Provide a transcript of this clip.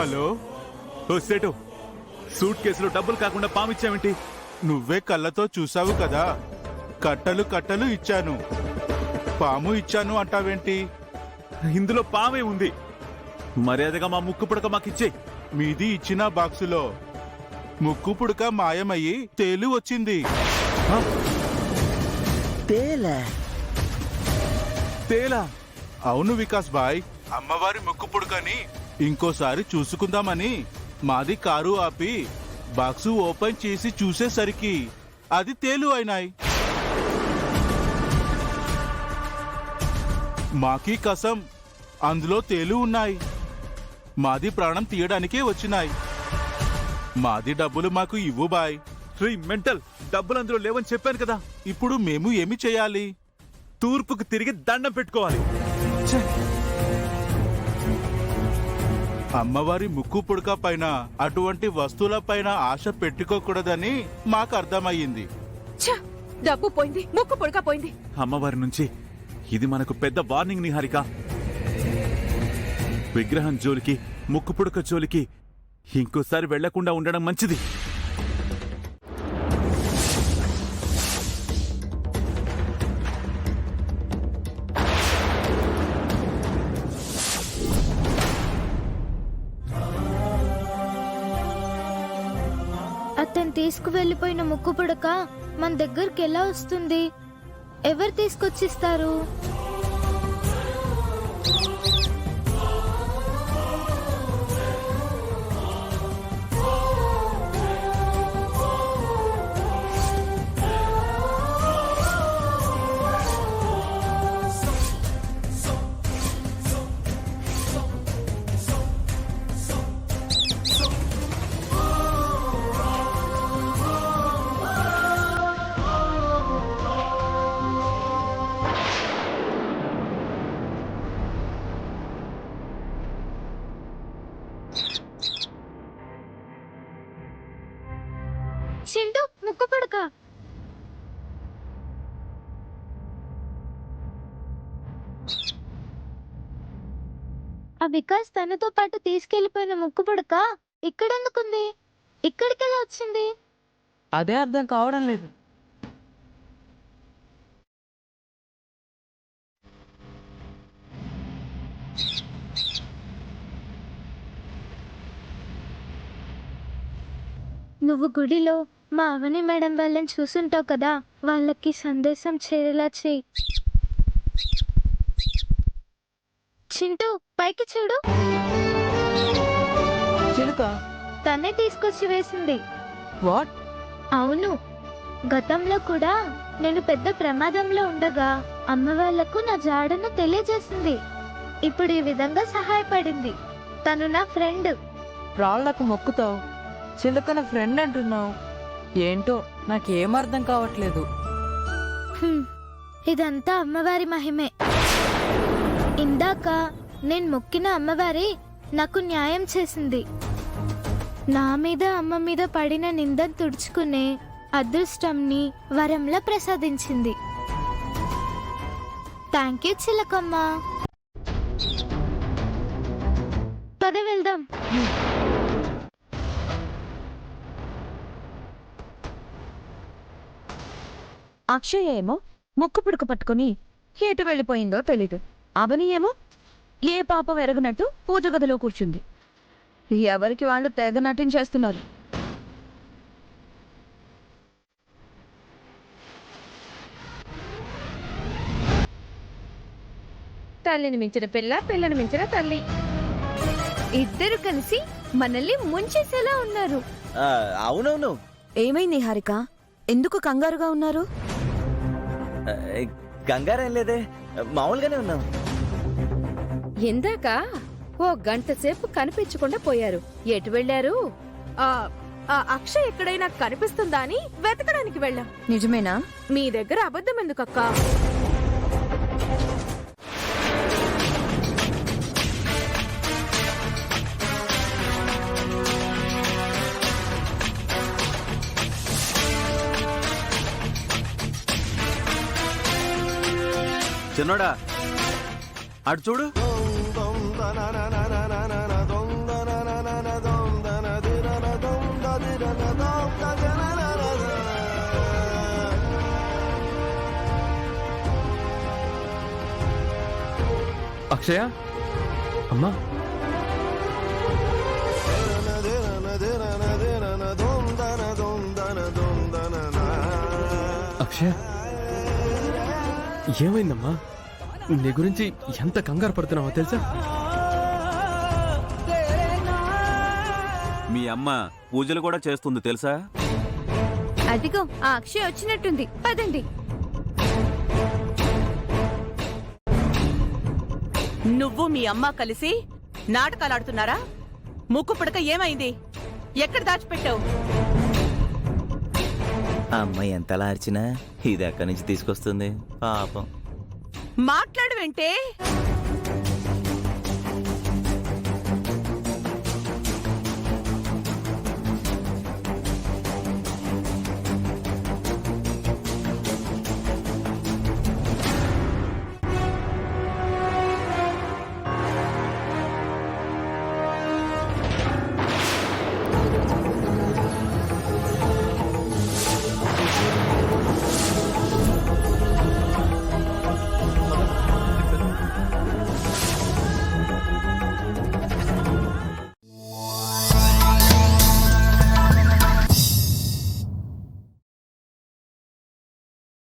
Hello ఓ సేటు, suit కేసులో డబ్బులు కాకుండా పామిచ్చావేంటి? నువ్వే కళ్ళతో చూసావు కదా, కట్టలు కట్టలు ఇచ్చాను, పాము ఇచ్చాను అంటావేంటి? ఇందులో పామే ఉంది. మర్యాదగా మా ముక్కు పుడక మాకిచ్చే. మీది ఇచ్చిన బాక్సులో ముక్కు పుడక మాయమయ్యి తేలు వచ్చింది. తేలా? అవును వికాస్ బాయ్, అమ్మవారి ముక్కు పుడకని ఇంకోసారి చూసుకుందామని మాది కారు ఆపి బాక్సు ఓపెన్ చేసి చూసేసరికి అది తేలు అయినాయి. మాకి కసం, అందులో తేలు ఉన్నాయి. మాది ప్రాణం తీయడానికే వచ్చినాయి. మాది డబ్బులు మాకు ఇవ్వు బాయ్. రీ మెంటల్, డబ్బులు అందులో లేవని చెప్పాను కదా. ఇప్పుడు మేము ఏమి చేయాలి? తూర్పుకు తిరిగి దండం పెట్టుకోవాలి. ఛే! అమ్మవారి ముక్కు పుడక పైన అటువంటి వస్తువుల పైన ఆశ పెట్టుకోకూడదని మాకు అర్థమయ్యింది. ఛ! డబ్బు పోయింది, ముక్కు పుడక పోయింది. అమ్మవారి నుంచి ఇది మనకు పెద్ద వార్నింగ్ నిహారిక. విగ్రహం జోలికి, ముక్కు పుడక జోలికి ఇంకోసారి వెళ్లకుండా ఉండడం మంచిది. అతను తీసుకువెళ్ళిపోయిన ముక్కు పుడక మన దగ్గరికి ఎలా వస్తుంది? ఎవరు తీసుకొచ్చిస్తారు? చింటూ, ముక్కు పుడక. ఆ వికాస్ తనతో పాటు తీసుకెళ్లిపోయిన ముక్కు పుడక ఇక్కడెందుకుంది? ఇక్కడికెలా వచ్చింది? అదే అర్థం కావడం లేదు. నువ్వు గుడిలో మా అవని మేడం వాళ్ళని చూసుంటావు కదా, వాళ్ళకి సందేశం చేరేలా చెయ్యి. చింటూ, పైకి చూడు. చిలుక తనే తీసుకొచ్చి వేసింది. వాట్? అవును, గతంలో కూడా నేను పెద్ద ప్రమాదంలో ఉండగా అమ్మ వాళ్లకు నా జాడను తెలియజేసింది. ఇప్పుడు ఈ విధంగా సహాయపడింది. తను నా ఫ్రెండ్. రాళ్లకు మొక్కుతావు, చిలుకన ఫ్రెండ్ అంటున్నావు. ఏంటో నాకేం అర్థం కావట్లేదు. ఇదంతా అమ్మవారి మహిమే. ఇందాక నేను మొక్కిన అమ్మవారి నాకు న్యాయం చేసింది. నా మీద అమ్మ మీద పడిన నిందను తుడుచుకునే అదృష్టంని వరంలా ప్రసాదించింది. థ్యాంక్ యూ చిలకమ్మ. పద వెళ్దాం. అక్షయ ఏమో ముక్కు పుడక పట్టుకుని ఎటు వెళ్ళిపోయిందో తెలీదు. అవని ఏమో ఏ పాపం ఎరగనట్టు పూజ గదిలో కూర్చుంది. ఎవరికి వాళ్ళు తెగ నటించేస్తున్నారు. తల్లిని మించిన పిల్ల, పిల్లని మించిన తల్లి, ఇద్దరు కలిసి మనల్ని ముంచేసేలా ఉన్నారు. అవునవును. ఏమైంది హారిక? ఎందుకు కంగారుగా ఉన్నారు? కంగారేం లేదే, మామూలుగానే ఉన్నాం. ఇందాక ఓ గంట సేపు కనిపించకుండా పోయారు. ఎటు వెళ్లారు? అక్షయ్ ఎక్కడైనా కనిపిస్తుందా అని వెతకడానికి వెళ్ళాం. నిజమేనా? మీ దగ్గర అబద్ధం ఎందుకక్క? చిన్నోడా, అటు చూడు. అక్షయ అమ్మా అక్షయ ఏమైందమ్మా నీ గురించి ఎంత కంగారు పడుతున్నావో తెలుసా మీ అమ్మ పూజలు కూడా చేస్తుంది తెలుసా? అదిగో ఆ అక్షయ్ వచ్చినట్టుంది, పదండి. నువ్వు మీ అమ్మ కలిసి నాటకాలాడుతున్నారా? ముక్కు పుడక ఏమైంది? ఎక్కడ దాచిపెట్టావు? ఆ అమ్మాయి ఎంతలా అరిచినా ఇది ఎక్కడి నుంచి తీసుకొస్తుంది పాపం. మాట్లాడవేంటే?